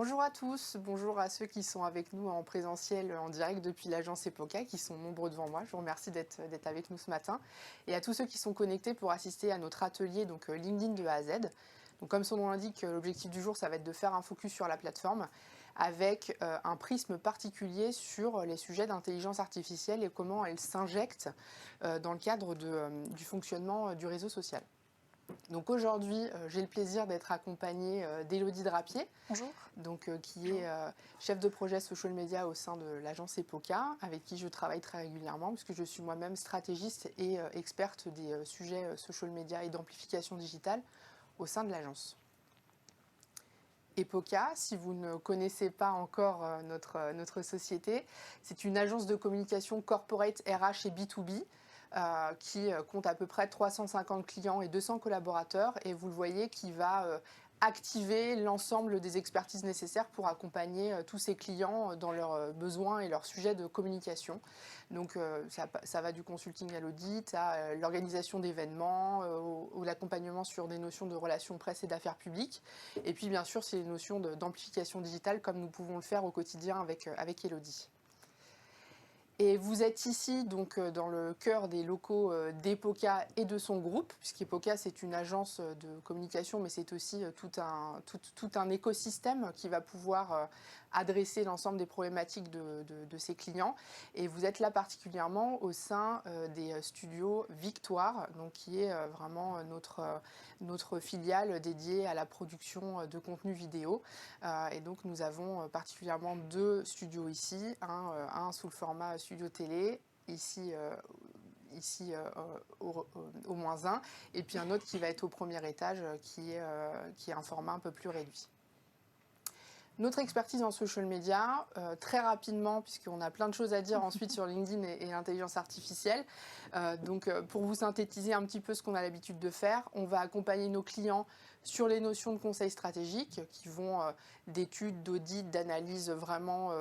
Bonjour à tous, bonjour à ceux qui sont avec nous en présentiel, en direct depuis l'agence EPOCA, qui sont nombreux devant moi. Je vous remercie d'être avec nous ce matin. Et à tous ceux qui sont connectés pour assister à notre atelier LinkedIn de A à Z. Donc, comme son nom l'indique, l'objectif du jour, ça va être de faire un focus sur la plateforme avec un prisme particulier sur les sujets d'intelligence artificielle et comment elle s'injecte dans le cadre du fonctionnement du réseau social. Donc aujourd'hui, j'ai le plaisir d'être accompagnée d'Élodie Drapier, Bonjour. qui est chef de projet social media au sein de l'agence EPOCA, avec qui je travaille très régulièrement, puisque je suis moi-même stratégiste et experte des sujets social media et d'amplification digitale au sein de l'agence. EPOCA, si vous ne connaissez pas encore notre société, c'est une agence de communication corporate RH et B2B qui compte à peu près 350 clients et 200 collaborateurs. Et vous le voyez, qui va activer l'ensemble des expertises nécessaires pour accompagner tous ces clients dans leurs besoins et leurs sujets de communication. Donc ça va du consulting à l'audit, à l'organisation d'événements, ou l'accompagnement sur des notions de relations presse et d'affaires publiques. Et puis bien sûr, c'est les notions d'amplification digitale comme nous pouvons le faire au quotidien avec Élodie. Et vous êtes ici donc dans le cœur des locaux d'EPOCA et de son groupe, puisqu'EPOCA c'est une agence de communication, mais c'est aussi tout un écosystème qui va pouvoir adresser l'ensemble des problématiques de ses clients. Et vous êtes là particulièrement au sein des studios Victoire, donc qui est vraiment notre filiale dédiée à la production de contenu vidéo. Et donc nous avons particulièrement deux studios ici, un sous le format studio télé, ici au moins un, et puis un autre qui va être au premier étage, qui est un format un peu plus réduit. Notre expertise en social media, très rapidement, puisqu'on a plein de choses à dire ensuite sur LinkedIn et l'intelligence artificielle. Pour vous synthétiser un petit peu ce qu'on a l'habitude de faire, on va accompagner nos clients sur les notions de conseils stratégiques qui vont d'études, d'audits, d'analyses vraiment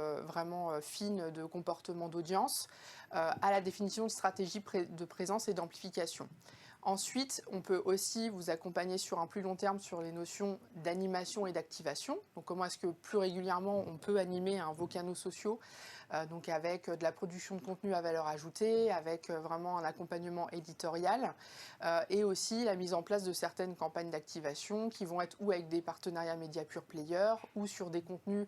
fines de comportement d'audience, à la définition de stratégie de présence et d'amplification. Ensuite, on peut aussi vous accompagner sur un plus long terme sur les notions d'animation et d'activation. Donc, comment est-ce que plus régulièrement on peut animer vos canaux sociaux, donc avec de la production de contenu à valeur ajoutée, avec vraiment un accompagnement éditorial, et aussi la mise en place de certaines campagnes d'activation qui vont être ou avec des partenariats médias pure player, ou sur des contenus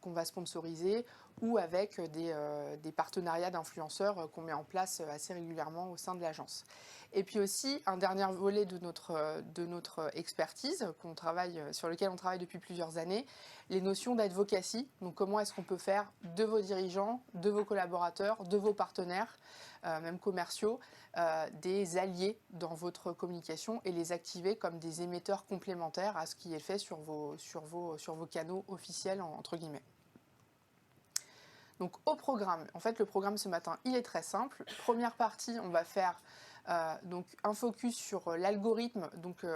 qu'on va sponsoriser, ou avec des partenariats d'influenceurs qu'on met en place assez régulièrement au sein de l'agence. Et puis aussi, un dernier volet de notre expertise sur lequel on travaille depuis plusieurs années, les notions d'advocacy. Donc comment est-ce qu'on peut faire de vos dirigeants, de vos collaborateurs, de vos partenaires, même commerciaux, des alliés dans votre communication et les activer comme des émetteurs complémentaires à ce qui est fait sur vos canaux officiels, entre guillemets. Donc au programme, en fait le programme ce matin il est très simple. Première partie, on va faire donc un focus sur l'algorithme,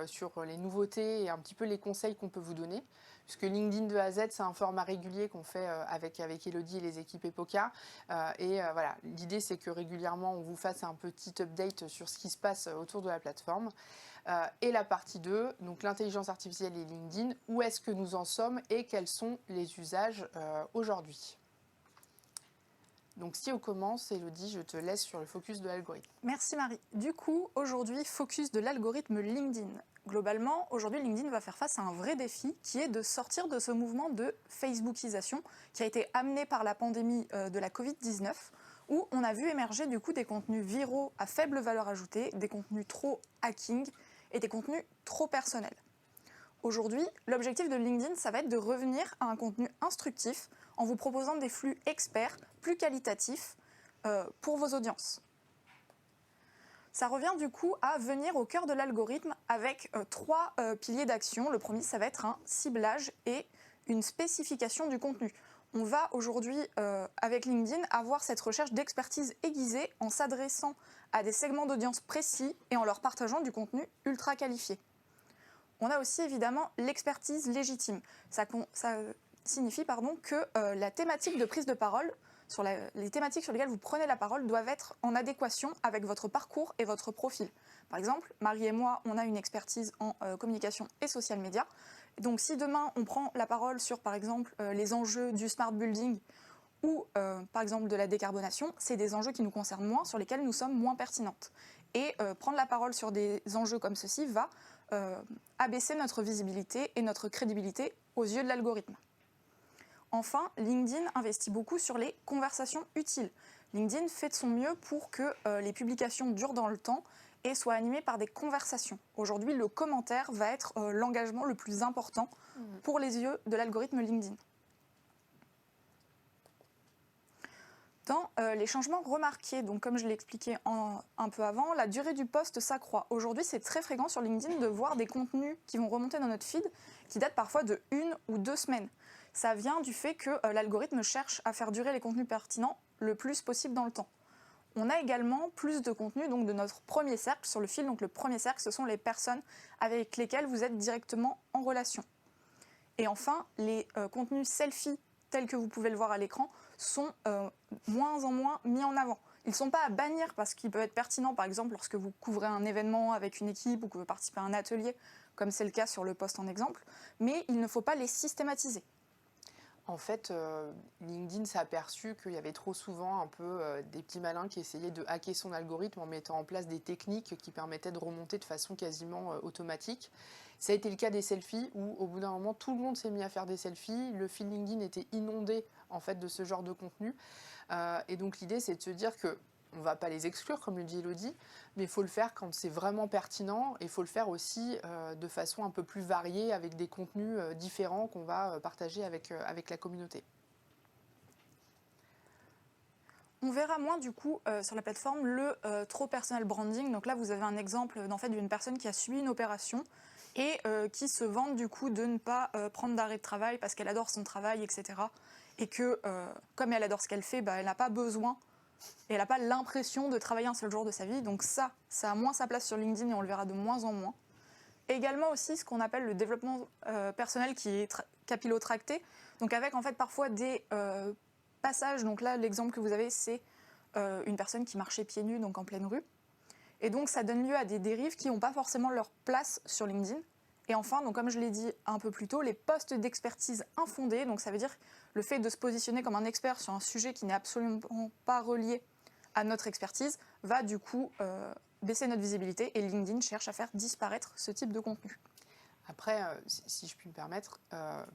sur les nouveautés et un petit peu les conseils qu'on peut vous donner. Puisque LinkedIn de A à Z, c'est un format régulier qu'on fait avec Élodie et les équipes EPOCA. Voilà, l'idée c'est que régulièrement on vous fasse un petit update sur ce qui se passe autour de la plateforme. Et la partie 2, donc l'intelligence artificielle et LinkedIn, où est-ce que nous en sommes et quels sont les usages aujourd'hui. Donc si on commence, Élodie, je te laisse sur le focus de l'algorithme. Merci Marie. Du coup, aujourd'hui, focus de l'algorithme LinkedIn. Globalement, aujourd'hui, LinkedIn va faire face à un vrai défi qui est de sortir de ce mouvement de Facebookisation qui a été amené par la pandémie de la Covid-19, où on a vu émerger du coup des contenus viraux à faible valeur ajoutée, des contenus trop hacking et des contenus trop personnels. Aujourd'hui, l'objectif de LinkedIn, ça va être de revenir à un contenu instructif en vous proposant des flux experts, plus qualitatifs pour vos audiences. Ça revient du coup à venir au cœur de l'algorithme avec trois piliers d'action. Le premier, ça va être un ciblage et une spécification du contenu. On va aujourd'hui, avec LinkedIn, avoir cette recherche d'expertise aiguisée en s'adressant à des segments d'audience précis et en leur partageant du contenu ultra qualifié. On a aussi évidemment l'expertise légitime. Ça signifie que la thématique de prise de parole les thématiques sur lesquelles vous prenez la parole doivent être en adéquation avec votre parcours et votre profil. Par exemple, Marie et moi, on a une expertise en communication et social media. Donc si demain on prend la parole sur par exemple les enjeux du smart building ou par exemple de la décarbonation, c'est des enjeux qui nous concernent moins, sur lesquels nous sommes moins pertinentes. Et prendre la parole sur des enjeux comme ceci va abaisser notre visibilité et notre crédibilité aux yeux de l'algorithme. Enfin, LinkedIn investit beaucoup sur les conversations utiles. LinkedIn fait de son mieux pour que les publications durent dans le temps et soient animées par des conversations. Aujourd'hui, le commentaire va être l'engagement le plus important pour les yeux de l'algorithme LinkedIn. Dans les changements remarqués, donc comme je l'ai expliqué un peu avant, la durée du post s'accroît. Aujourd'hui, c'est très fréquent sur LinkedIn de voir des contenus qui vont remonter dans notre feed qui datent parfois de 1 ou 2 semaines. Ça vient du fait que l'algorithme cherche à faire durer les contenus pertinents le plus possible dans le temps. On a également plus de contenu donc, de notre premier cercle sur le fil. Donc le premier cercle, ce sont les personnes avec lesquelles vous êtes directement en relation. Et enfin, les contenus selfies tels que vous pouvez le voir à l'écran sont moins en moins mis en avant. Ils ne sont pas à bannir parce qu'ils peuvent être pertinents, par exemple, lorsque vous couvrez un événement avec une équipe ou que vous participez à un atelier, comme c'est le cas sur le post en exemple, mais il ne faut pas les systématiser. En fait, LinkedIn s'est aperçu qu'il y avait trop souvent un peu des petits malins qui essayaient de hacker son algorithme en mettant en place des techniques qui permettaient de remonter de façon quasiment automatique. Ça a été le cas des selfies où, au bout d'un moment, tout le monde s'est mis à faire des selfies. Le feed LinkedIn était inondé en fait de ce genre de contenu. Et donc l'idée, c'est de se dire que on ne va pas les exclure, comme le dit Elodie, mais il faut le faire quand c'est vraiment pertinent et il faut le faire aussi de façon un peu plus variée avec des contenus différents qu'on va partager avec la communauté. On verra moins du coup sur la plateforme le trop personal branding. Donc là, vous avez un exemple en fait, d'une personne qui a subi une opération et qui se vante du coup de ne pas prendre d'arrêt de travail parce qu'elle adore son travail, etc. Et que comme elle adore ce qu'elle fait, elle n'a pas besoin et elle n'a pas l'impression de travailler un seul jour de sa vie. Donc ça a moins sa place sur LinkedIn et on le verra de moins en moins. Également aussi ce qu'on appelle le développement personnel qui est capillotracté. Donc avec en fait parfois des passages. Donc là, l'exemple que vous avez, c'est une personne qui marchait pieds nus donc en pleine rue. Et donc ça donne lieu à des dérives qui n'ont pas forcément leur place sur LinkedIn. Et enfin, donc comme je l'ai dit un peu plus tôt, les postes d'expertise infondés, donc ça veut dire le fait de se positionner comme un expert sur un sujet qui n'est absolument pas relié à notre expertise, va du coup baisser notre visibilité et LinkedIn cherche à faire disparaître ce type de contenu. Après, si je puis me permettre,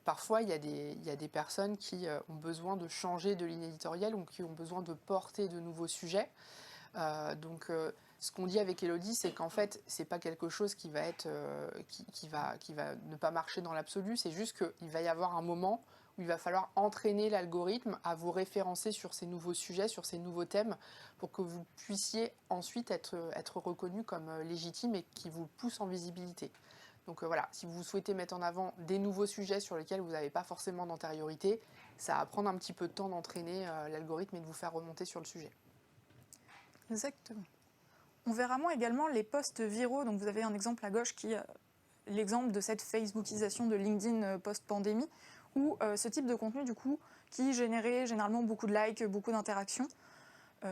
parfois il y a des personnes qui ont besoin de changer de ligne éditoriale ou qui ont besoin de porter de nouveaux sujets. Ce qu'on dit avec Elodie, c'est qu'en fait, c'est pas quelque chose qui va être, qui va ne pas marcher dans l'absolu. C'est juste qu'il va y avoir un moment où il va falloir entraîner l'algorithme à vous référencer sur ces nouveaux sujets, sur ces nouveaux thèmes, pour que vous puissiez ensuite être reconnu comme légitime et qui vous pousse en visibilité. Donc voilà, si vous souhaitez mettre en avant des nouveaux sujets sur lesquels vous n'avez pas forcément d'antériorité, ça va prendre un petit peu de temps d'entraîner l'algorithme et de vous faire remonter sur le sujet. Exactement. On verra moins également les posts viraux. Donc vous avez un exemple à gauche qui est l'exemple de cette Facebookisation de LinkedIn post-pandémie, où ce type de contenu, du coup, qui générait généralement beaucoup de likes, beaucoup d'interactions,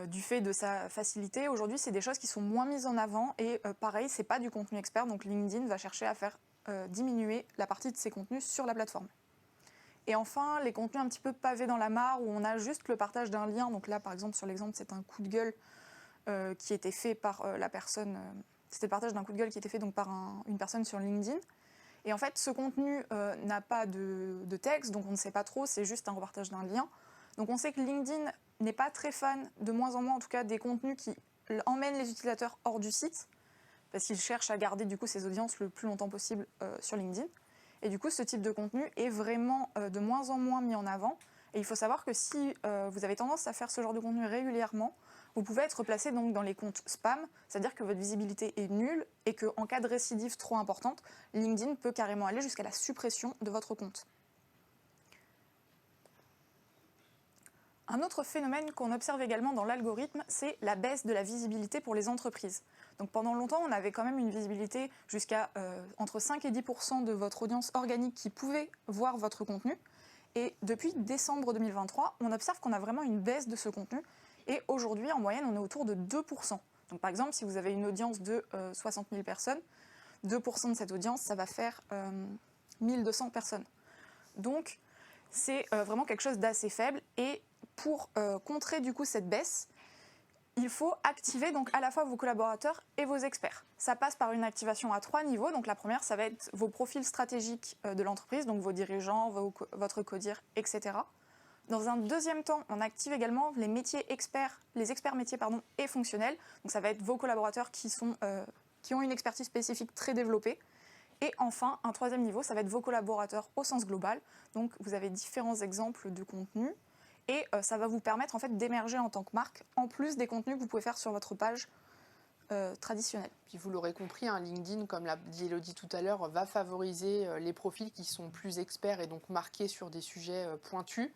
du fait de sa facilité. Aujourd'hui, c'est des choses qui sont moins mises en avant et pareil, c'est pas du contenu expert, donc LinkedIn va chercher à faire diminuer la partie de ses contenus sur la plateforme. Et enfin, les contenus un petit peu pavés dans la mare, où on a juste le partage d'un lien. Donc là, par exemple, sur l'exemple, c'est un coup de gueule qui était fait par la personne. C'était le partage d'un coup de gueule qui était fait donc, par une personne sur LinkedIn. Et en fait, ce contenu n'a pas de texte, donc on ne sait pas trop, c'est juste un repartage d'un lien. Donc on sait que LinkedIn n'est pas très fan, de moins en moins en tout cas, des contenus qui emmènent les utilisateurs hors du site, parce qu'ils cherchent à garder du coup ces audiences le plus longtemps possible sur LinkedIn. Et du coup, ce type de contenu est vraiment de moins en moins mis en avant. Et il faut savoir que si vous avez tendance à faire ce genre de contenu régulièrement, vous pouvez être placé donc dans les comptes spam, c'est-à-dire que votre visibilité est nulle et qu'en cas de récidive trop importante, LinkedIn peut carrément aller jusqu'à la suppression de votre compte. Un autre phénomène qu'on observe également dans l'algorithme, c'est la baisse de la visibilité pour les entreprises. Donc pendant longtemps, on avait quand même une visibilité jusqu'à entre 5 et 10% de votre audience organique qui pouvait voir votre contenu. Et depuis décembre 2023, on observe qu'on a vraiment une baisse de ce contenu. Et aujourd'hui, en moyenne, on est autour de 2%. Donc par exemple, si vous avez une audience de 60 000 personnes, 2% de cette audience, ça va faire 1200 personnes. Donc c'est vraiment quelque chose d'assez faible. Et pour contrer du coup cette baisse, il faut activer donc à la fois vos collaborateurs et vos experts. Ça passe par une activation à 3 niveaux. Donc la première, ça va être vos profils stratégiques de l'entreprise, donc vos dirigeants, votre codir, etc. Dans un deuxième temps, on active également les métiers experts, les experts métiers et fonctionnels. Donc ça va être vos collaborateurs qui ont une expertise spécifique très développée. Et enfin, un troisième niveau, ça va être vos collaborateurs au sens global. Donc vous avez différents exemples de contenus. Et ça va vous permettre en fait d'émerger en tant que marque, en plus des contenus que vous pouvez faire sur votre page traditionnelle. Puis vous l'aurez compris, LinkedIn, comme l'a dit Elodie tout à l'heure, va favoriser les profils qui sont plus experts et donc marqués sur des sujets pointus.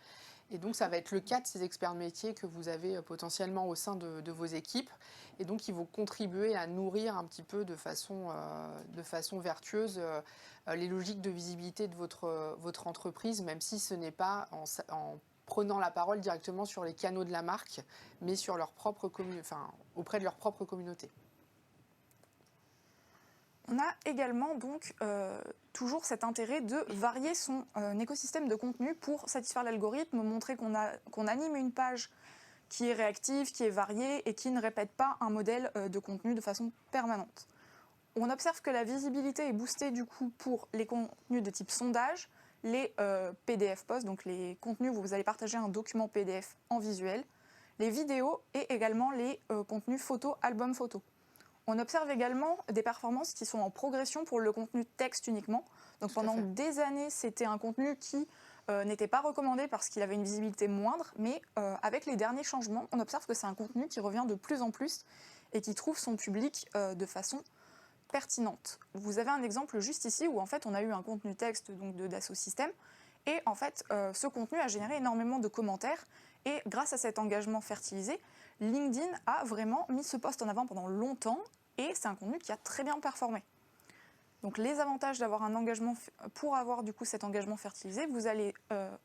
Et donc ça va être le cas de ces experts métiers que vous avez potentiellement au sein de vos équipes. Et donc ils vont contribuer à nourrir un petit peu de façon vertueuse les logiques de visibilité de votre entreprise, même si ce n'est pas en prenant la parole directement sur les canaux de la marque, mais sur auprès de leur propre communauté. On a également donc toujours cet intérêt de varier son écosystème de contenu pour satisfaire l'algorithme, montrer qu'on anime une page qui est réactive, qui est variée et qui ne répète pas un modèle de contenu de façon permanente. On observe que la visibilité est boostée du coup pour les contenus de type sondage, les PDF posts, donc les contenus où vous allez partager un document PDF en visuel, les vidéos et également les contenus photos, albums photos. On observe également des performances qui sont en progression pour le contenu texte uniquement. Donc pendant des années, c'était un contenu qui n'était pas recommandé parce qu'il avait une visibilité moindre, mais avec les derniers changements, on observe que c'est un contenu qui revient de plus en plus et qui trouve son public de façon pertinente. Vous avez un exemple juste ici où en fait on a eu un contenu texte donc de Dassault Systèmes et en fait ce contenu a généré énormément de commentaires et grâce à cet engagement fertilisé, LinkedIn a vraiment mis ce post en avant pendant longtemps et c'est un contenu qui a très bien performé. Donc les avantages d'avoir un engagement, pour avoir du coup cet engagement fertilisé, vous allez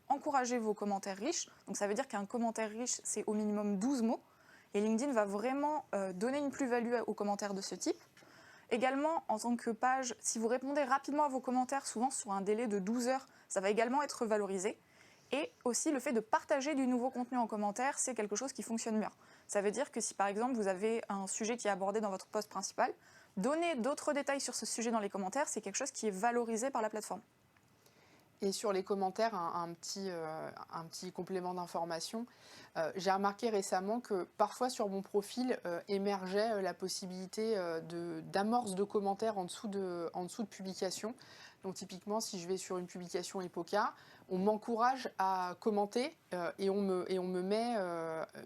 encourager vos commentaires riches. Donc ça veut dire qu'un commentaire riche, c'est au minimum 12 mots. Et LinkedIn va vraiment donner une plus-value aux commentaires de ce type. Également, en tant que page, si vous répondez rapidement à vos commentaires, souvent sur un délai de 12 heures, ça va également être valorisé. Et aussi, le fait de partager du nouveau contenu en commentaire, c'est quelque chose qui fonctionne bien. Ça veut dire que si, par exemple, vous avez un sujet qui est abordé dans votre post principal, donner d'autres détails sur ce sujet dans les commentaires, c'est quelque chose qui est valorisé par la plateforme. Et sur les commentaires, un petit complément d'information. J'ai remarqué récemment que parfois sur mon profil émergeait la possibilité d'amorce de commentaires en dessous de publication. Donc typiquement, si je vais sur une publication Epoca, on m'encourage à commenter et on me met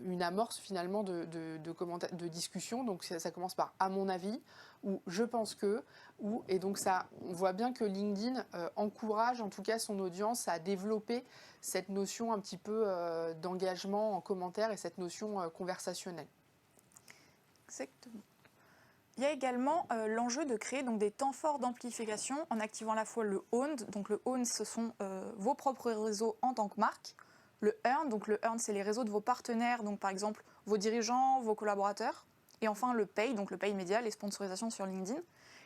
une amorce finalement de discussion. Donc ça commence par « à mon avis » ou « je pense que ». Et donc ça, on voit bien que LinkedIn encourage en tout cas son audience à développer cette notion un petit peu d'engagement en commentaire et cette notion conversationnelle. Exactement. Il y a également l'enjeu de créer donc, des temps forts d'amplification en activant à la fois le owned. Donc le owned, ce sont vos propres réseaux en tant que marque. Le earned, donc le earned, c'est les réseaux de vos partenaires, donc par exemple vos dirigeants, vos collaborateurs. Et enfin le pay, donc le pay média, les sponsorisations sur LinkedIn.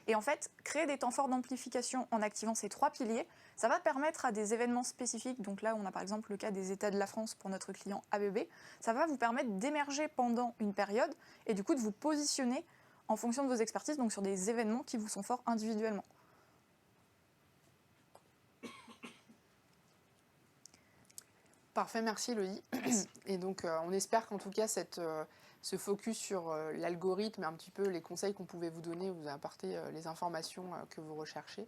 Et en fait, créer des temps forts d'amplification en activant ces 3 piliers, ça va permettre à des événements spécifiques, donc là on a par exemple le cas des États de la France pour notre client ABB, ça va vous permettre d'émerger pendant une période et du coup de vous positionner en fonction de vos expertises, donc sur des événements qui vous sont forts individuellement. Parfait, merci Elodie. Et donc on espère qu'en tout cas ce focus sur l'algorithme et un petit peu les conseils qu'on pouvait vous donner, vous apporter les informations que vous recherchez.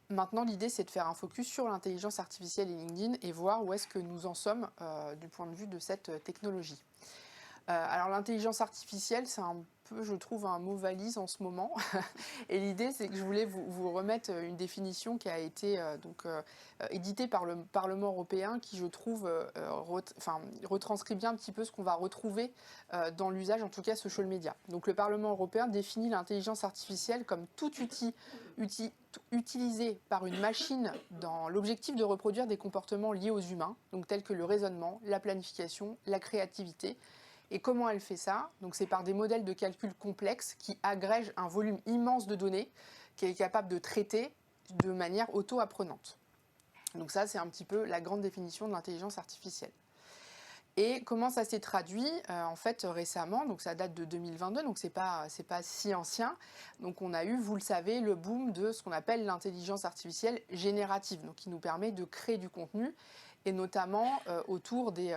Maintenant, l'idée, c'est de faire un focus sur l'intelligence artificielle et LinkedIn et voir où est-ce que nous en sommes du point de vue de cette technologie. Alors l'intelligence artificielle, c'est un peu, je trouve, un mot valise en ce moment. Et l'idée, c'est que je voulais vous remettre une définition qui a été éditée par le Parlement européen, qui, je trouve, retranscrit bien un petit peu ce qu'on va retrouver dans l'usage, en tout cas social media. Donc le Parlement européen définit l'intelligence artificielle comme tout outil utilisé par une machine dans l'objectif de reproduire des comportements liés aux humains, donc tels que le raisonnement, la planification, la créativité. Et comment elle fait ça? Donc c'est par des modèles de calcul complexes qui agrègent un volume immense de données qu'elle est capable de traiter de manière auto-apprenante. Donc ça, c'est un petit peu la grande définition de l'intelligence artificielle. Et comment ça s'est traduit en fait récemment? Donc ça date de 2022, donc c'est pas si ancien. Donc on a eu, vous le savez, le boom de ce qu'on appelle l'intelligence artificielle générative, donc qui nous permet de créer du contenu, et notamment autour des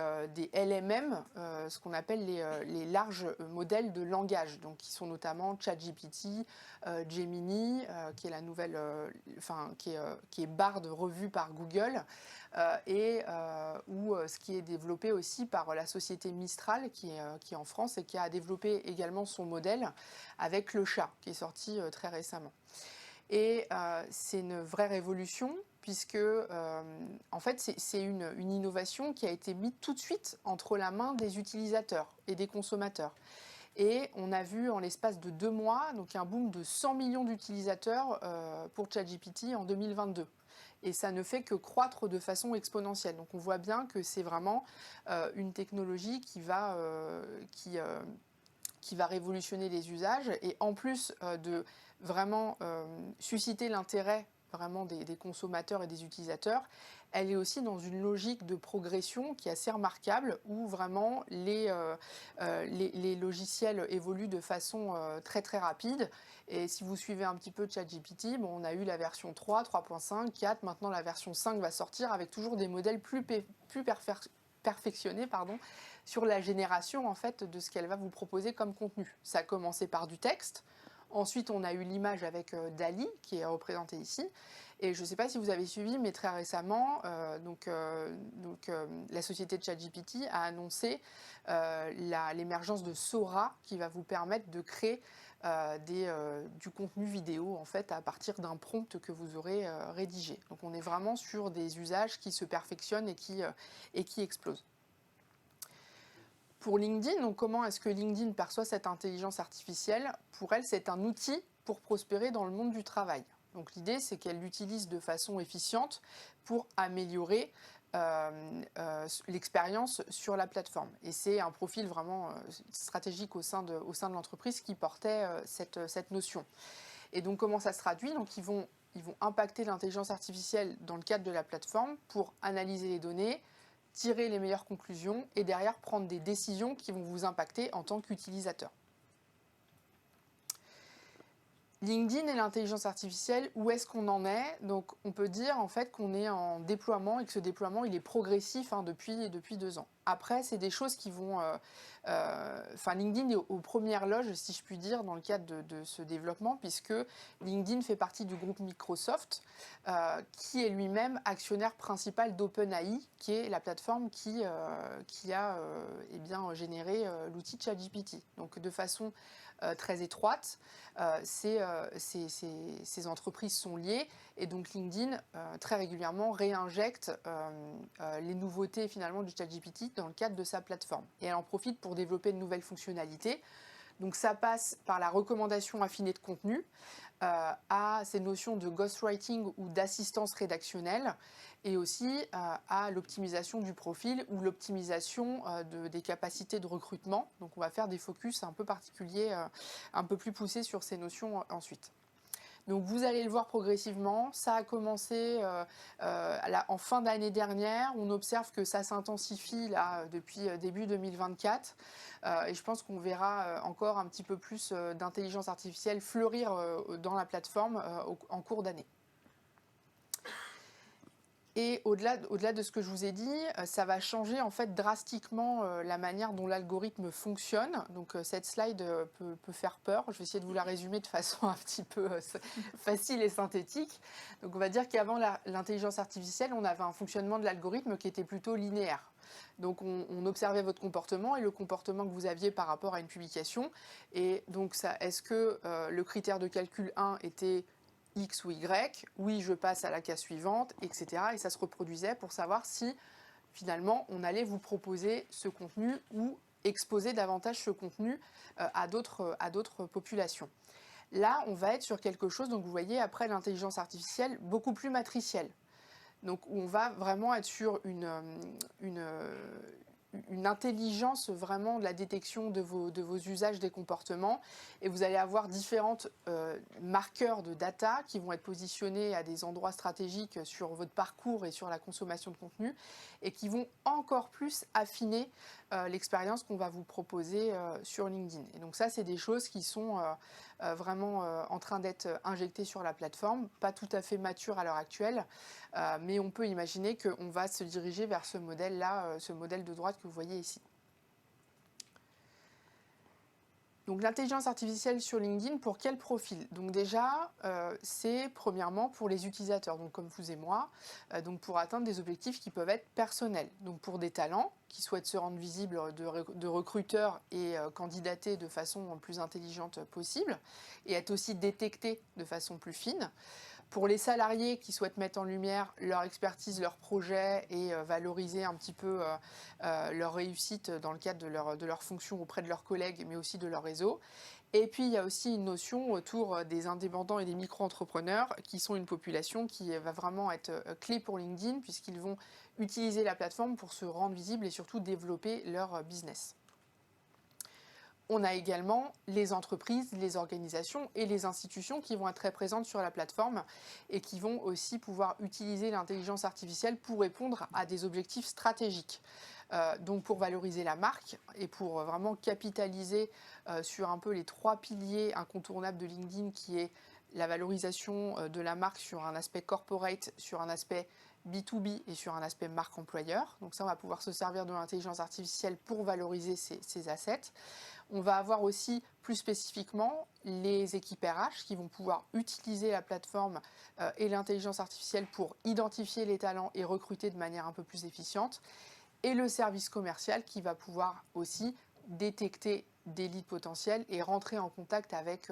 LMM, ce qu'on appelle les larges modèles de langage, donc qui sont notamment ChatGPT, Gemini, qui est la nouvelle, qui est Bard revue par Google, ou ce qui est développé aussi par la société Mistral, qui est en France et qui a développé également son modèle avec le chat, qui est sorti très récemment. Et c'est une vraie révolution, puisque en fait c'est une innovation qui a été mise tout de suite entre la main des utilisateurs et des consommateurs. Et on a vu en l'espace de 2 mois donc un boom de 100 millions d'utilisateurs pour ChatGPT en 2022. Et ça ne fait que croître de façon exponentielle. Donc on voit bien que c'est vraiment une technologie qui va révolutionner les usages, et en plus de vraiment susciter l'intérêt vraiment des consommateurs et des utilisateurs, elle est aussi dans une logique de progression qui est assez remarquable, où vraiment les logiciels évoluent de façon très très rapide. Et si vous suivez un petit peu ChatGPT, bon, on a eu la version 3, 3.5, 4, maintenant la version 5 va sortir avec toujours des modèles plus perfectionnés, sur la génération en fait de ce qu'elle va vous proposer comme contenu. Ça a commencé par du texte. Ensuite, on a eu l'image avec DALL-E, qui est représentée ici. Et je ne sais pas si vous avez suivi, mais très récemment, la société de ChatGPT a annoncé l'émergence de Sora, qui va vous permettre de créer du contenu vidéo en fait, à partir d'un prompt que vous aurez rédigé. Donc on est vraiment sur des usages qui se perfectionnent et qui explosent. Pour LinkedIn, donc comment est-ce que LinkedIn perçoit cette intelligence artificielle? Pour elle, c'est un outil pour prospérer dans le monde du travail. Donc l'idée, c'est qu'elle l'utilise de façon efficiente pour améliorer l'expérience sur la plateforme. Et c'est un profil vraiment stratégique au sein de l'entreprise qui portait cette notion. Et donc comment ça se traduit? Donc ils vont impacter l'intelligence artificielle dans le cadre de la plateforme pour analyser les données, tirer les meilleures conclusions et derrière prendre des décisions qui vont vous impacter en tant qu'utilisateur. LinkedIn et l'intelligence artificielle, où est-ce qu'on en est? Donc on peut dire en fait qu'on est en déploiement et que ce déploiement il est progressif depuis 2 ans. Après, c'est des choses qui vont... LinkedIn est aux premières loges, si je puis dire, dans le cadre de ce développement, puisque LinkedIn fait partie du groupe Microsoft, qui est lui-même actionnaire principal d'OpenAI, qui est la plateforme qui a généré l'outil ChatGPT. Donc de façon très étroite, ces entreprises sont liées, et donc LinkedIn très régulièrement réinjecte les nouveautés finalement du ChatGPT dans le cadre de sa plateforme. Et elle en profite pour développer de nouvelles fonctionnalités. Donc ça passe par la recommandation affinée de contenu, à ces notions de ghostwriting ou d'assistance rédactionnelle, et aussi à l'optimisation du profil ou l'optimisation des capacités de recrutement. Donc on va faire des focus un peu particuliers, un peu plus poussés sur ces notions ensuite. Donc vous allez le voir progressivement, ça a commencé en fin d'année dernière, on observe que ça s'intensifie là depuis début 2024, et je pense qu'on verra encore un petit peu plus d'intelligence artificielle fleurir dans la plateforme en cours d'année. Et au-delà de ce que je vous ai dit, ça va changer en fait drastiquement la manière dont l'algorithme fonctionne. Donc cette slide peut faire peur. Je vais essayer de vous la résumer de façon un petit peu facile et synthétique. Donc on va dire qu'avant l'intelligence artificielle, on avait un fonctionnement de l'algorithme qui était plutôt linéaire. Donc on observait votre comportement et le comportement que vous aviez par rapport à une publication. Et donc est-ce que le critère de calcul 1 était X ou Y? Oui, je passe à la case suivante, etc. Et ça se reproduisait pour savoir si finalement on allait vous proposer ce contenu ou exposer davantage ce contenu à d'autres populations. Là, on va être sur quelque chose, donc vous voyez, après l'intelligence artificielle, beaucoup plus matricielle. Donc, on va vraiment être sur une intelligence vraiment de la détection de vos usages des comportements. Et vous allez avoir différentes marqueurs de data qui vont être positionnés à des endroits stratégiques sur votre parcours et sur la consommation de contenu et qui vont encore plus affiner l'expérience qu'on va vous proposer sur LinkedIn. Et donc ça, c'est des choses qui sont vraiment en train d'être injectées sur la plateforme, pas tout à fait matures à l'heure actuelle, mais on peut imaginer qu'on va se diriger vers ce modèle-là, ce modèle de droite que vous voyez ici. Donc l'intelligence artificielle sur LinkedIn, pour quel profil? Donc déjà, c'est premièrement pour les utilisateurs, donc comme vous et moi, donc pour atteindre des objectifs qui peuvent être personnels. Donc pour des talents qui souhaitent se rendre visibles de recruteurs et candidater de façon plus intelligente possible, et être aussi détectés de façon plus fine. Pour les salariés qui souhaitent mettre en lumière leur expertise, leur projet et valoriser un petit peu leur réussite dans le cadre de leur fonction auprès de leurs collègues, mais aussi de leur réseau. Et puis, il y a aussi une notion autour des indépendants et des micro-entrepreneurs qui sont une population qui va vraiment être clé pour LinkedIn puisqu'ils vont utiliser la plateforme pour se rendre visibles et surtout développer leur business. On a également les entreprises, les organisations et les institutions qui vont être très présentes sur la plateforme et qui vont aussi pouvoir utiliser l'intelligence artificielle pour répondre à des objectifs stratégiques. Donc pour valoriser la marque et pour vraiment capitaliser sur un peu les 3 piliers incontournables de LinkedIn qui est la valorisation de la marque sur un aspect corporate, sur un aspect B2B et sur un aspect marque employeur. Donc ça, on va pouvoir se servir de l'intelligence artificielle pour valoriser ces assets. On va avoir aussi plus spécifiquement les équipes RH qui vont pouvoir utiliser la plateforme et l'intelligence artificielle pour identifier les talents et recruter de manière un peu plus efficiente. Et le service commercial qui va pouvoir aussi détecter des leads potentiels et rentrer en contact avec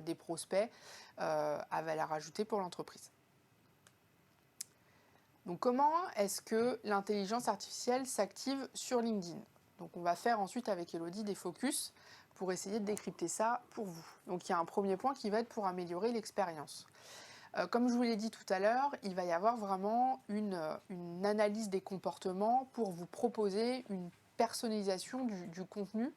des prospects à valeur ajoutée pour l'entreprise. Donc comment est-ce que l'intelligence artificielle s'active sur LinkedIn? Donc on va faire ensuite avec Elodie des focus pour essayer de décrypter ça pour vous. Donc il y a un premier point qui va être pour améliorer l'expérience. Comme je vous l'ai dit tout à l'heure, il va y avoir vraiment une analyse des comportements pour vous proposer une personnalisation du contenu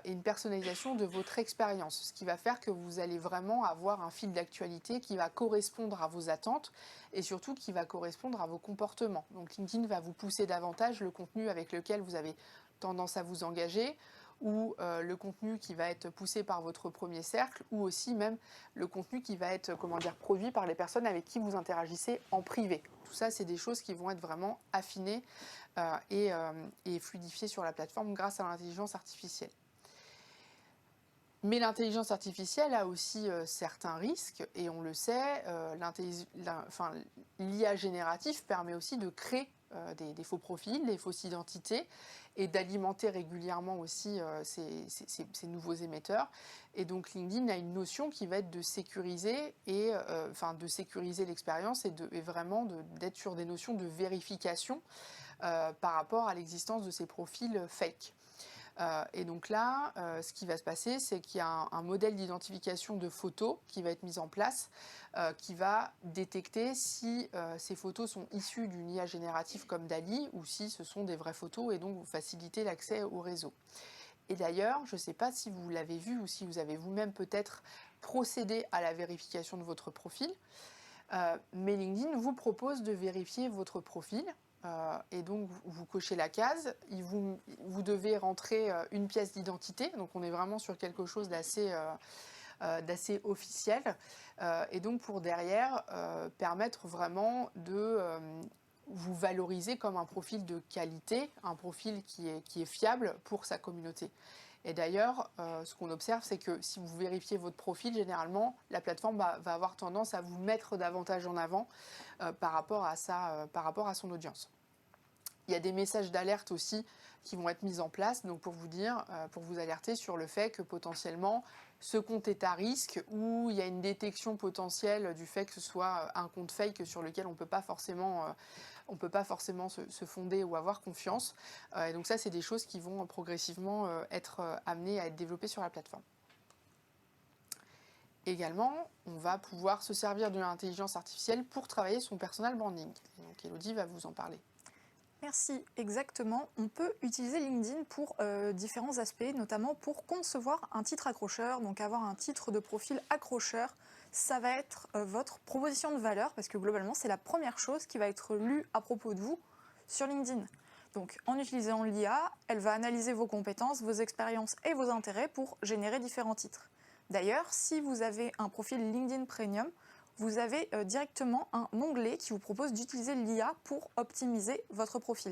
et une personnalisation de votre expérience, ce qui va faire que vous allez vraiment avoir un fil d'actualité qui va correspondre à vos attentes et surtout qui va correspondre à vos comportements. Donc LinkedIn va vous pousser davantage le contenu avec lequel vous avez tendance à vous engager, ou le contenu qui va être poussé par votre premier cercle, ou aussi même le contenu qui va être produit par les personnes avec qui vous interagissez en privé. Tout ça, c'est des choses qui vont être vraiment affinées et fluidifiées sur la plateforme grâce à l'intelligence artificielle. Mais l'intelligence artificielle a aussi certains risques, et on le sait, l'IA génératif permet aussi de créer des faux profils, des fausses identités, et d'alimenter régulièrement aussi ces nouveaux émetteurs. Et donc LinkedIn a une notion qui va être de sécuriser de sécuriser l'expérience et vraiment d'être sur des notions de vérification par rapport à l'existence de ces profils fake. Et donc là, ce qui va se passer, c'est qu'il y a un modèle d'identification de photos qui va être mis en place, qui va détecter si ces photos sont issues d'une IA générative comme DALL-E ou si ce sont des vraies photos et donc vous faciliter l'accès au réseau. Et d'ailleurs, je ne sais pas si vous l'avez vu ou si vous avez vous-même peut-être procédé à la vérification de votre profil, mais LinkedIn vous propose de vérifier votre profil. Et donc vous cochez la case, vous devez rentrer une pièce d'identité, donc on est vraiment sur quelque chose d'assez officiel, et donc pour derrière permettre vraiment de vous valoriser comme un profil de qualité, un profil qui est fiable pour sa communauté. Et d'ailleurs, ce qu'on observe, c'est que si vous vérifiez votre profil, généralement, la plateforme va avoir tendance à vous mettre davantage en avant par rapport à son audience. Il y a des messages d'alerte aussi qui vont être mis en place, donc pour vous dire, pour vous alerter sur le fait que potentiellement ce compte est à risque ou il y a une détection potentielle du fait que ce soit un compte fake sur lequel on ne peut pas forcément se fonder ou avoir confiance. Et donc ça, c'est des choses qui vont progressivement être amenées à être développées sur la plateforme. Également, on va pouvoir se servir de l'intelligence artificielle pour travailler son personal branding. Donc Elodie va vous en parler. Merci, exactement. On peut utiliser LinkedIn pour différents aspects, notamment pour concevoir un titre accrocheur, donc avoir un titre de profil accrocheur. Ça va être votre proposition de valeur, parce que globalement, c'est la première chose qui va être lue à propos de vous sur LinkedIn. Donc, en utilisant l'IA, elle va analyser vos compétences, vos expériences et vos intérêts pour générer différents titres. D'ailleurs, si vous avez un profil LinkedIn Premium, vous avez directement un onglet qui vous propose d'utiliser l'IA pour optimiser votre profil.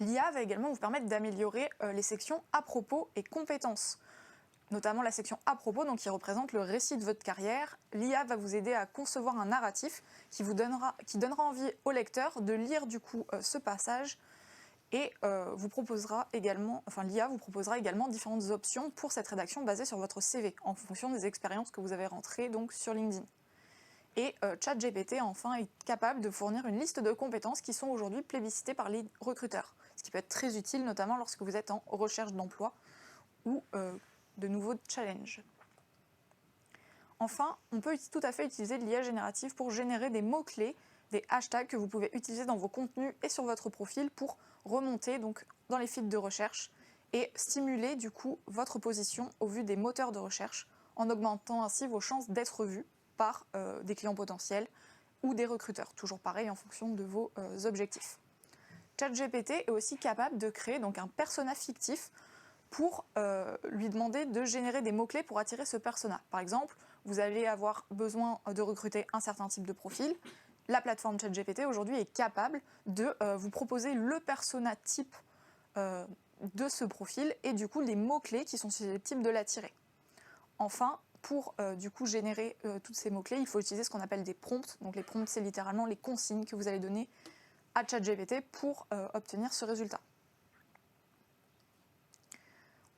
L'IA va également vous permettre d'améliorer les sections à propos et compétences, notamment la section à propos, donc qui représente le récit de votre carrière. L'IA va vous aider à concevoir un narratif qui donnera envie au lecteur de lire du coup ce passage. Et l'IA vous proposera également différentes options pour cette rédaction basée sur votre CV, en fonction des expériences que vous avez rentrées donc, sur LinkedIn. Et ChatGPT, enfin, est capable de fournir une liste de compétences qui sont aujourd'hui plébiscitées par les recruteurs, ce qui peut être très utile, notamment lorsque vous êtes en recherche d'emploi ou de nouveaux challenges. Enfin, on peut tout à fait utiliser l'IA générative pour générer des mots-clés, des hashtags que vous pouvez utiliser dans vos contenus et sur votre profil pour remonter donc dans les feeds de recherche et stimuler du coup votre position au vu des moteurs de recherche en augmentant ainsi vos chances d'être vus par des clients potentiels ou des recruteurs, toujours pareil en fonction de vos objectifs. ChatGPT est aussi capable de créer donc un persona fictif pour lui demander de générer des mots-clés pour attirer ce persona. Par exemple, vous allez avoir besoin de recruter un certain type de profil. La plateforme ChatGPT aujourd'hui est capable de vous proposer le persona type de ce profil et du coup les mots-clés qui sont susceptibles de l'attirer. Enfin, pour du coup générer tous ces mots-clés, il faut utiliser ce qu'on appelle des prompts. Donc les prompts, c'est littéralement les consignes que vous allez donner à ChatGPT pour obtenir ce résultat.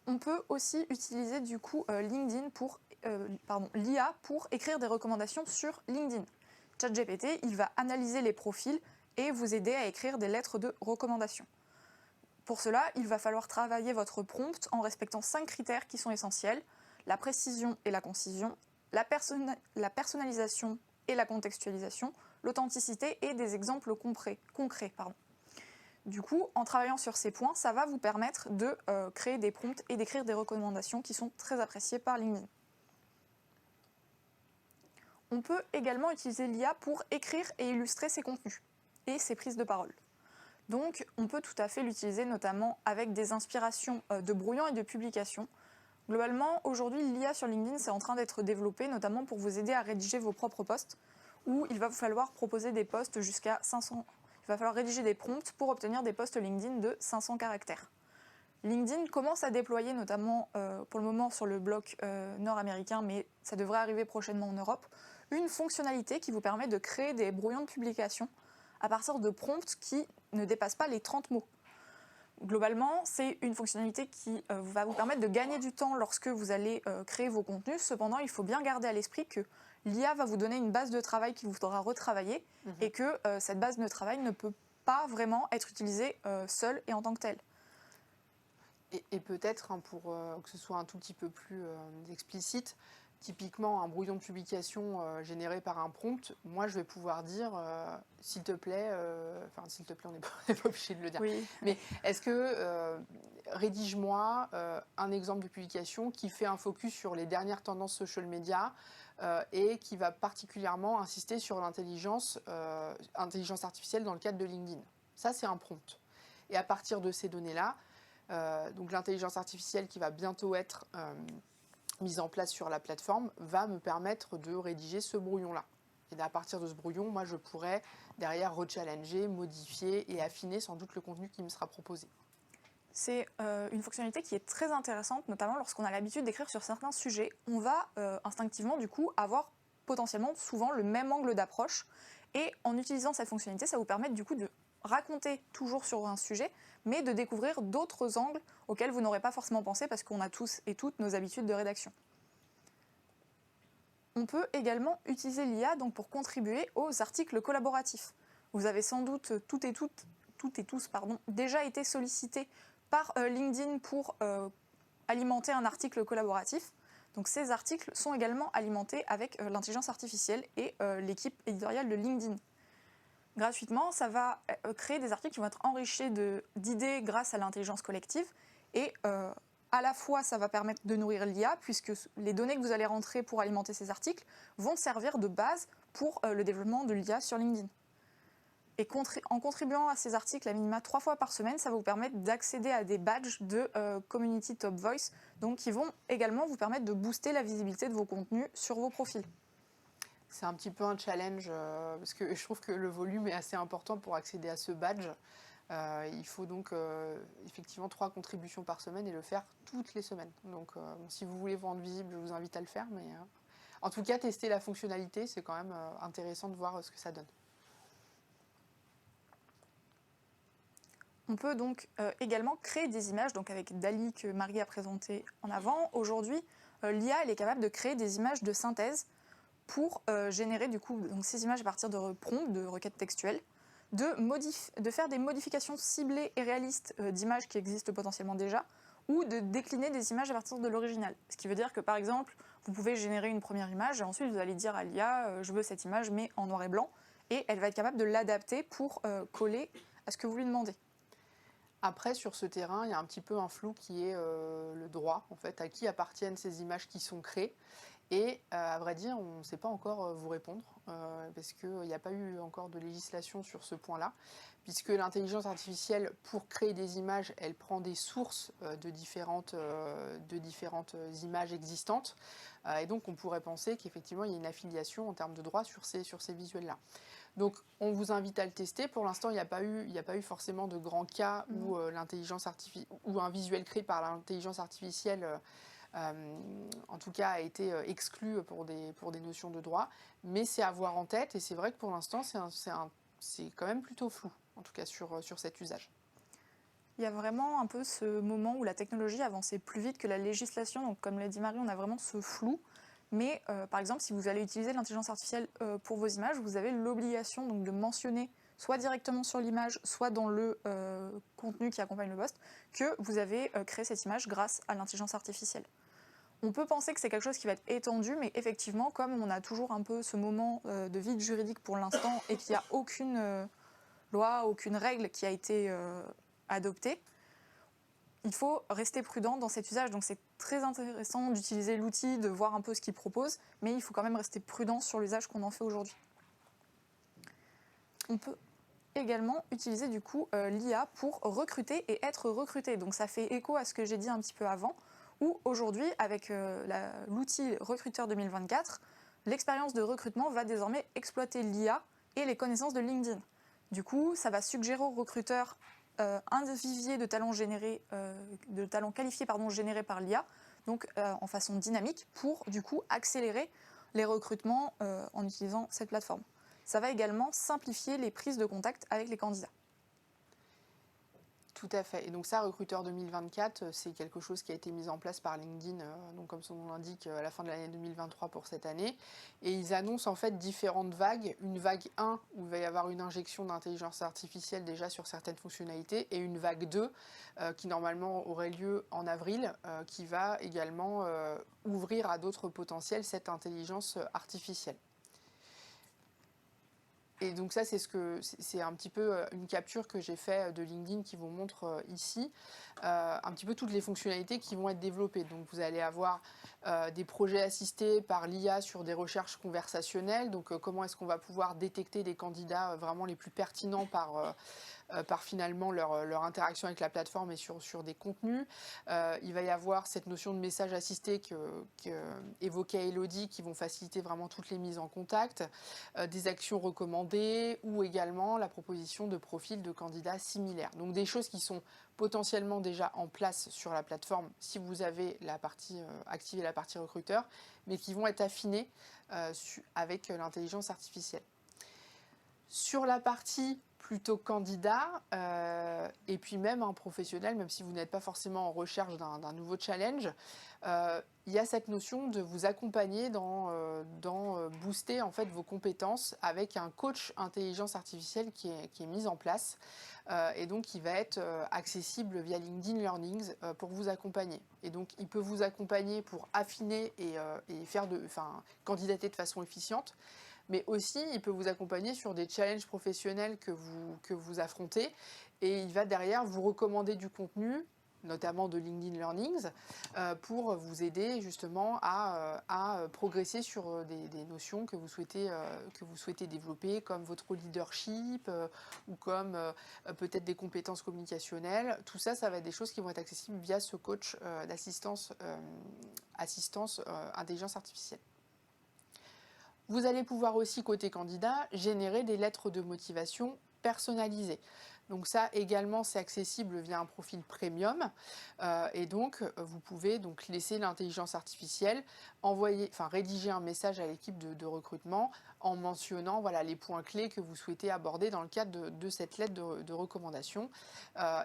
On peut aussi utiliser du coup l'IA pour écrire des recommandations sur LinkedIn. ChatGPT, il va analyser les profils et vous aider à écrire des lettres de recommandation. Pour cela, il va falloir travailler votre prompt en respectant 5 critères qui sont essentiels: la précision et la concision, la personnalisation et la contextualisation, l'authenticité et des exemples concrets. Du coup, en travaillant sur ces points, ça va vous permettre de créer des prompts et d'écrire des recommandations qui sont très appréciées par LinkedIn. On peut également utiliser l'IA pour écrire et illustrer ses contenus et ses prises de parole. Donc, on peut tout à fait l'utiliser notamment avec des inspirations de brouillons et de publications. Globalement, aujourd'hui, l'IA sur LinkedIn, c'est en train d'être développé, notamment pour vous aider à rédiger vos propres posts, où il va vous falloir proposer des posts jusqu'à 500. Il va falloir rédiger des prompts pour obtenir des posts LinkedIn de 500 caractères. LinkedIn commence à déployer, notamment pour le moment sur le bloc nord-américain, mais ça devrait arriver prochainement en Europe, une fonctionnalité qui vous permet de créer des brouillons de publication à partir de prompts qui ne dépassent pas les 30 mots. Globalement, c'est une fonctionnalité qui va vous permettre de gagner du temps lorsque vous allez créer vos contenus. Cependant, il faut bien garder à l'esprit que l'IA va vous donner une base de travail qu'il vous faudra retravailler et que cette base de travail ne peut pas vraiment être utilisée seule et en tant que telle. Et peut-être, pour que ce soit un tout petit peu plus explicite, typiquement un brouillon de publication généré par un prompt, moi je vais pouvoir dire s'il te plaît, s'il te plaît, on n'est pas obligé de le dire, oui. Mais est-ce que rédige-moi un exemple de publication qui fait un focus sur les dernières tendances social media et qui va particulièrement insister sur l'intelligence artificielle dans le cadre de LinkedIn. Ça, c'est un prompt. Et à partir de ces données-là, donc l'intelligence artificielle qui va bientôt être mise en place sur la plateforme va me permettre de rédiger ce brouillon-là. Et à partir de ce brouillon, moi, je pourrais derrière rechallenger, modifier et affiner sans doute le contenu qui me sera proposé. C'est une fonctionnalité qui est très intéressante, notamment lorsqu'on a l'habitude d'écrire sur certains sujets. On va instinctivement, du coup, avoir potentiellement souvent le même angle d'approche Et en utilisant cette fonctionnalité, ça vous permet du coup de raconter toujours sur un sujet, mais de découvrir d'autres angles auxquels vous n'aurez pas forcément pensé parce qu'on a tous et toutes nos habitudes de rédaction. On peut également utiliser l'IA donc pour contribuer aux articles collaboratifs. Vous avez sans doute toutes et tous déjà été sollicités par LinkedIn pour alimenter un article collaboratif. Donc ces articles sont également alimentés avec l'intelligence artificielle et l'équipe éditoriale de LinkedIn. Gratuitement, ça va créer des articles qui vont être enrichis d'idées grâce à l'intelligence collective et à la fois, ça va permettre de nourrir l'IA, puisque les données que vous allez rentrer pour alimenter ces articles vont servir de base pour le développement de l'IA sur LinkedIn. Et en contribuant à ces articles à minima 3 fois par semaine, ça va vous permettre d'accéder à des badges de Community Top Voice, donc qui vont également vous permettre de booster la visibilité de vos contenus sur vos profils. C'est un petit peu un challenge, parce que je trouve que le volume est assez important pour accéder à ce badge. Il faut donc effectivement 3 contributions par semaine et le faire toutes les semaines. Donc si vous voulez vous rendre visible, je vous invite à le faire. Mais en tout cas, tester la fonctionnalité, c'est quand même intéressant de voir ce que ça donne. On peut donc également créer des images, donc avec DALL-E que Marie a présenté en avant. Aujourd'hui, l'IA elle est capable de créer des images de synthèse pour générer du coup donc, ces images à partir de prompts, de requêtes textuelles, de faire des modifications ciblées et réalistes d'images qui existent potentiellement déjà, ou de décliner des images à partir de l'original. Ce qui veut dire que par exemple, vous pouvez générer une première image et ensuite vous allez dire à l'IA je veux cette image mais en noir et blanc, et elle va être capable de l'adapter pour coller à ce que vous lui demandez. Après, sur ce terrain, il y a un petit peu un flou qui est le droit, en fait, à qui appartiennent ces images qui sont créées. Et à vrai dire, on ne sait pas encore vous répondre, parce qu'il n'y a pas eu encore de législation sur ce point-là, puisque l'intelligence artificielle, pour créer des images, elle prend des sources de différentes images existantes. Et donc, on pourrait penser qu'effectivement, il y a une affiliation en termes de droit sur ces visuels-là. Donc, on vous invite à le tester. Pour l'instant, il n'y a pas eu forcément de grands cas où où un visuel créé par l'intelligence artificielle, en tout cas, a été exclu pour des notions de droit. Mais c'est à avoir en tête. Et c'est vrai que pour l'instant, c'est quand même plutôt flou, en tout cas sur cet usage. Il y a vraiment un peu ce moment où la technologie avançait plus vite que la législation. Donc, comme l'a dit Marie, on a vraiment ce flou. Mais par exemple, si vous allez utiliser l'intelligence artificielle pour vos images, vous avez l'obligation donc, de mentionner, soit directement sur l'image, soit dans le contenu qui accompagne le post, que vous avez créé cette image grâce à l'intelligence artificielle. On peut penser que c'est quelque chose qui va être étendu, mais effectivement, comme on a toujours un peu ce moment de vide juridique pour l'instant et qu'il n'y a aucune loi, aucune règle qui a été adoptée, il faut rester prudent dans cet usage. Donc c'est très intéressant d'utiliser l'outil, de voir un peu ce qu'il propose, mais il faut quand même rester prudent sur l'usage qu'on en fait aujourd'hui. On peut également utiliser du coup l'IA pour recruter et être recruté. Donc ça fait écho à ce que j'ai dit un petit peu avant, où aujourd'hui, avec l'outil Recruteur 2024, l'expérience de recrutement va désormais exploiter l'IA et les connaissances de LinkedIn. Du coup, ça va suggérer aux recruteurs un vivier de talents qualifiés générés par l'IA, donc en façon dynamique, pour du coup accélérer les recrutements en utilisant cette plateforme. Ça va également simplifier les prises de contact avec les candidats. Tout à fait. Et donc ça, Recruteur 2024, c'est quelque chose qui a été mis en place par LinkedIn, donc comme son nom l'indique, à la fin de l'année 2023 pour cette année. Et ils annoncent en fait différentes vagues. Une vague 1 où il va y avoir une injection d'intelligence artificielle déjà sur certaines fonctionnalités, et une vague 2 qui normalement aurait lieu en avril, qui va également ouvrir à d'autres potentiels cette intelligence artificielle. Et donc ça, c'est un petit peu une capture que j'ai fait de LinkedIn qui vous montre ici, un petit peu toutes les fonctionnalités qui vont être développées. Donc vous allez avoir des projets assistés par l'IA sur des recherches conversationnelles. Donc comment est-ce qu'on va pouvoir détecter des candidats vraiment les plus pertinents par finalement leur interaction avec la plateforme et sur des contenus. Il va y avoir cette notion de message assisté qu'évoquait Elodie, qui vont faciliter vraiment toutes les mises en contact, des actions recommandées, ou également la proposition de profils de candidats similaires. Donc des choses qui sont potentiellement déjà en place sur la plateforme si vous avez activé la partie recruteur, mais qui vont être affinées avec l'intelligence artificielle. Sur la partie plutôt candidat, et puis même un professionnel, même si vous n'êtes pas forcément en recherche d'un nouveau challenge, il y a cette notion de vous accompagner dans booster en fait vos compétences avec un coach intelligence artificielle qui est mis en place, et donc qui va être accessible via LinkedIn Learnings pour vous accompagner. Et donc il peut vous accompagner pour affiner et candidater de façon efficiente, mais aussi il peut vous accompagner sur des challenges professionnels que vous affrontez, et il va derrière vous recommander du contenu, notamment de LinkedIn Learnings, pour vous aider justement à progresser sur des notions que vous souhaitez développer, comme votre leadership, ou comme peut-être des compétences communicationnelles. Tout ça, ça va être des choses qui vont être accessibles via ce coach assistance intelligence artificielle. Vous allez pouvoir aussi, côté candidat, générer des lettres de motivation personnalisées. Donc ça également, c'est accessible via un profil premium. Et donc, vous pouvez donc laisser l'intelligence artificielle rédiger un message à l'équipe de recrutement en mentionnant les points clés que vous souhaitez aborder dans le cadre de cette lettre de recommandation.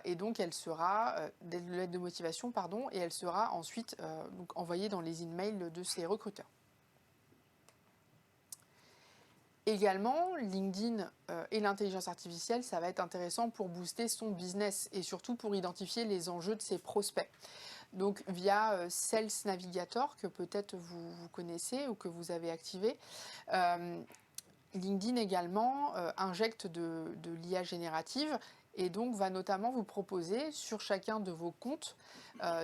Et donc, elle sera, lettre de motivation, pardon, et elle sera ensuite donc envoyée dans les emails de ces recruteurs. Également, LinkedIn et l'intelligence artificielle, ça va être intéressant pour booster son business et surtout pour identifier les enjeux de ses prospects. Donc via Sales Navigator, que peut-être vous connaissez ou que vous avez activé, LinkedIn également injecte de l'IA générative et donc va notamment vous proposer sur chacun de vos comptes,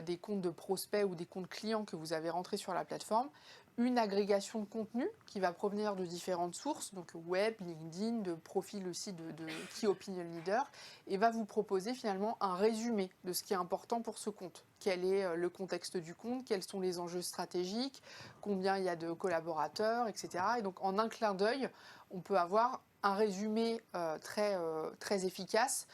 des comptes de prospects ou des comptes clients que vous avez rentrés sur la plateforme, une agrégation de contenu qui va provenir de différentes sources, donc web, LinkedIn, de profils aussi de Key Opinion Leader, et va vous proposer finalement un résumé de ce qui est important pour ce compte. Quel est le contexte du compte, quels sont les enjeux stratégiques, combien il y a de collaborateurs, etc. Et donc en un clin d'œil, on peut avoir un résumé très efficace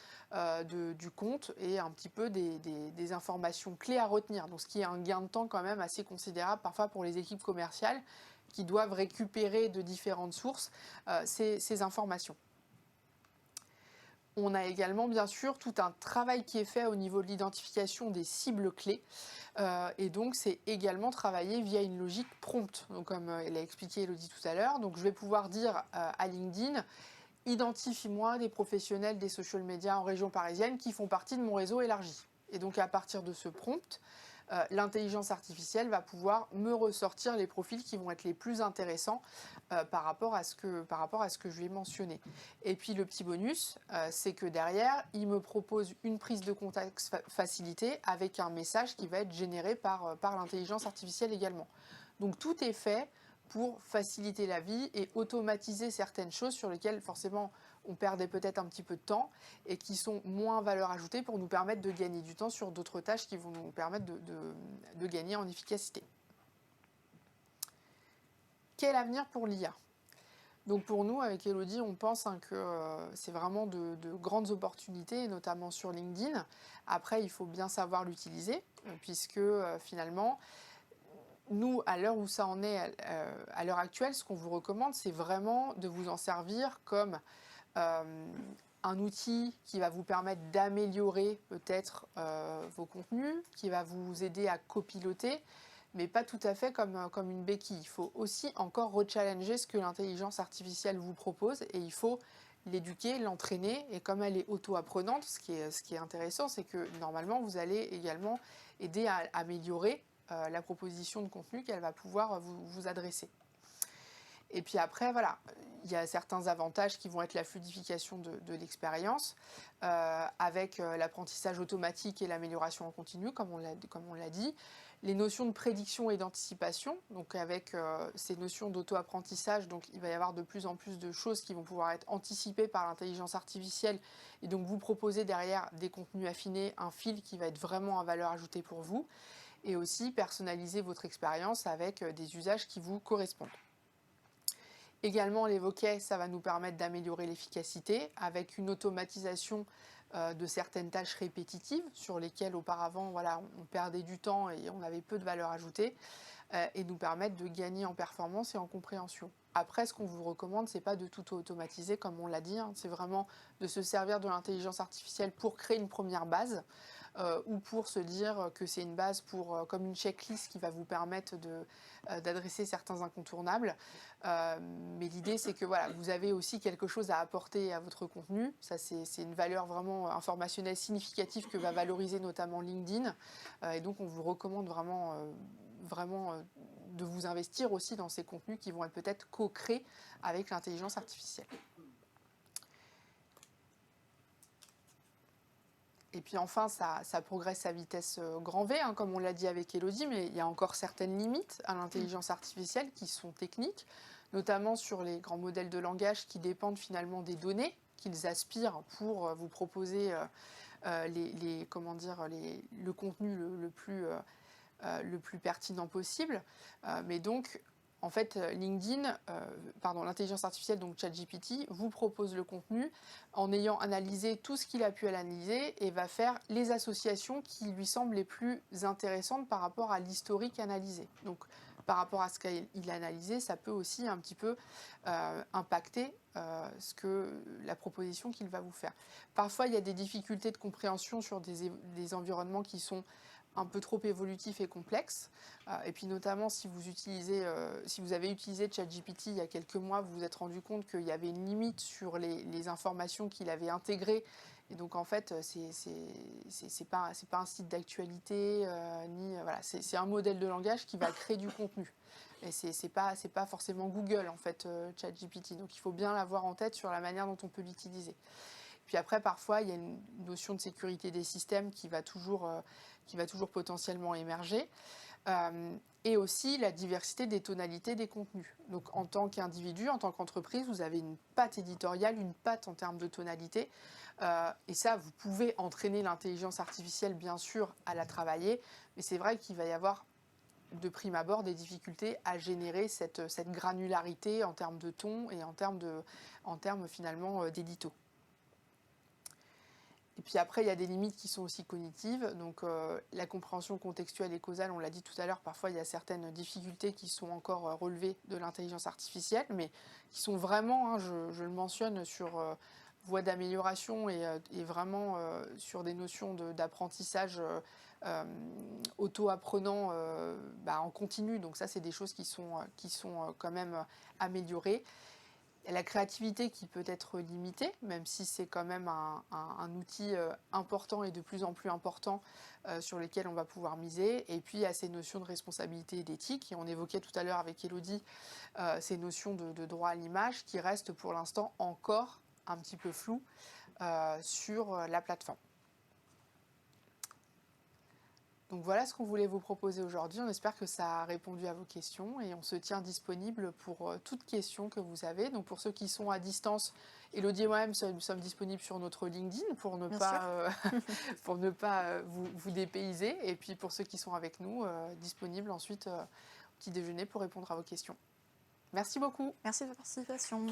du compte et un petit peu des informations clés à retenir. Donc ce qui est un gain de temps quand même assez considérable parfois pour les équipes commerciales qui doivent récupérer de différentes sources ces informations. On a également bien sûr tout un travail qui est fait au niveau de l'identification des cibles clés. Et donc c'est également travaillé via une logique prompt. Donc comme elle a expliqué Elodie tout à l'heure, donc je vais pouvoir dire à LinkedIn, identifie-moi des professionnels des social media en région parisienne qui font partie de mon réseau élargi. Et donc à partir de ce prompt, l'intelligence artificielle va pouvoir me ressortir les profils qui vont être les plus intéressants par rapport à ce que je lui ai mentionné. Et puis le petit bonus, c'est que derrière, il me propose une prise de contact facilitée avec un message qui va être généré par l'intelligence artificielle également. Donc tout est fait pour faciliter la vie et automatiser certaines choses sur lesquelles forcément on perdait peut-être un petit peu de temps et qui sont moins valeur ajoutée pour nous permettre de gagner du temps sur d'autres tâches qui vont nous permettre de gagner en efficacité. Quel avenir pour l'IA ? Donc pour nous, avec Elodie, on pense que c'est vraiment de grandes opportunités, notamment sur LinkedIn. Après, il faut bien savoir l'utiliser, puisque finalement, nous, à l'heure où ça en est, à l'heure actuelle, ce qu'on vous recommande, c'est vraiment de vous en servir comme un outil qui va vous permettre d'améliorer peut-être vos contenus, qui va vous aider à copiloter, mais pas tout à fait comme une béquille. Il faut aussi encore rechallenger ce que l'intelligence artificielle vous propose et il faut l'éduquer, l'entraîner. Et comme elle est auto-apprenante, ce qui est intéressant, c'est que normalement, vous allez également aider à améliorer la proposition de contenu qu'elle va pouvoir vous adresser. Et puis après, voilà, il y a certains avantages qui vont être la fluidification de l'expérience, avec l'apprentissage automatique et l'amélioration en continu, comme on l'a dit. Les notions de prédiction et d'anticipation, donc avec ces notions d'auto-apprentissage, donc il va y avoir de plus en plus de choses qui vont pouvoir être anticipées par l'intelligence artificielle et donc vous proposer derrière des contenus affinés, un fil qui va être vraiment à valeur ajoutée pour vous, et aussi personnaliser votre expérience avec des usages qui vous correspondent. Également, on l'évoquait, ça va nous permettre d'améliorer l'efficacité avec une automatisation de certaines tâches répétitives sur lesquelles auparavant voilà, on perdait du temps et on avait peu de valeur ajoutée, et nous permettre de gagner en performance et en compréhension. Après, ce qu'on vous recommande, c'est pas de tout automatiser, comme on l'a dit, hein, c'est vraiment de se servir de l'intelligence artificielle pour créer une première base, ou pour se dire que c'est une base pour, comme une checklist qui va vous permettre d'adresser certains incontournables. Mais l'idée, c'est que voilà, vous avez aussi quelque chose à apporter à votre contenu. Ça, c'est une valeur vraiment informationnelle significative que va valoriser notamment LinkedIn. Et donc, on vous recommande vraiment de vous investir aussi dans ces contenus qui vont être peut-être co-créés avec l'intelligence artificielle. Et puis enfin, ça progresse à vitesse grand V, hein, comme on l'a dit avec Elodie, mais il y a encore certaines limites à l'intelligence artificielle qui sont techniques, notamment sur les grands modèles de langage qui dépendent finalement des données qu'ils aspirent pour vous proposer le contenu le plus pertinent possible. Mais donc, en fait, l'intelligence artificielle, donc ChatGPT, vous propose le contenu en ayant analysé tout ce qu'il a pu analyser et va faire les associations qui lui semblent les plus intéressantes par rapport à l'historique analysé. Donc, par rapport à ce qu'il a analysé, ça peut aussi un petit peu impacter la proposition qu'il va vous faire. Parfois, il y a des difficultés de compréhension sur des environnements qui sont un peu trop évolutifs et complexes. Et puis notamment, si vous avez utilisé ChatGPT il y a quelques mois, vous vous êtes rendu compte qu'il y avait une limite sur les informations qu'il avait intégrées. Et donc, en fait, c'est pas un site d'actualité, voilà, c'est un modèle de langage qui va créer du contenu. Et c'est pas forcément Google, en fait, ChatGPT. Donc, il faut bien l'avoir en tête sur la manière dont on peut l'utiliser. Puis après, parfois, il y a une notion de sécurité des systèmes qui va toujours potentiellement émerger. Et aussi la diversité des tonalités des contenus. Donc en tant qu'individu, en tant qu'entreprise, vous avez une patte éditoriale, une patte en termes de tonalité. Et ça, vous pouvez entraîner l'intelligence artificielle, bien sûr, à la travailler. Mais c'est vrai qu'il va y avoir, de prime abord, des difficultés à générer cette granularité en termes de ton et en termes finalement d'édito. Et puis après, il y a des limites qui sont aussi cognitives. Donc la compréhension contextuelle et causale, on l'a dit tout à l'heure, parfois il y a certaines difficultés qui sont encore relevées de l'intelligence artificielle, mais qui sont vraiment, hein, je le mentionne, sur voie d'amélioration et vraiment sur des notions d'apprentissage auto-apprenant en continu. Donc ça, c'est des choses qui sont quand même améliorées. La créativité qui peut être limitée, même si c'est quand même un outil important et de plus en plus important sur lequel on va pouvoir miser. Et puis il y a ces notions de responsabilité et d'éthique. Et on évoquait tout à l'heure avec Elodie ces notions de droit à l'image qui restent pour l'instant encore un petit peu floues sur la plateforme. Donc voilà ce qu'on voulait vous proposer aujourd'hui. On espère que ça a répondu à vos questions et on se tient disponible pour toutes questions que vous avez. Donc pour ceux qui sont à distance, Elodie et moi-même sommes disponibles sur notre LinkedIn pour ne pas vous dépayser. Et puis pour ceux qui sont avec nous, disponibles ensuite au petit déjeuner pour répondre à vos questions. Merci beaucoup. Merci de votre participation.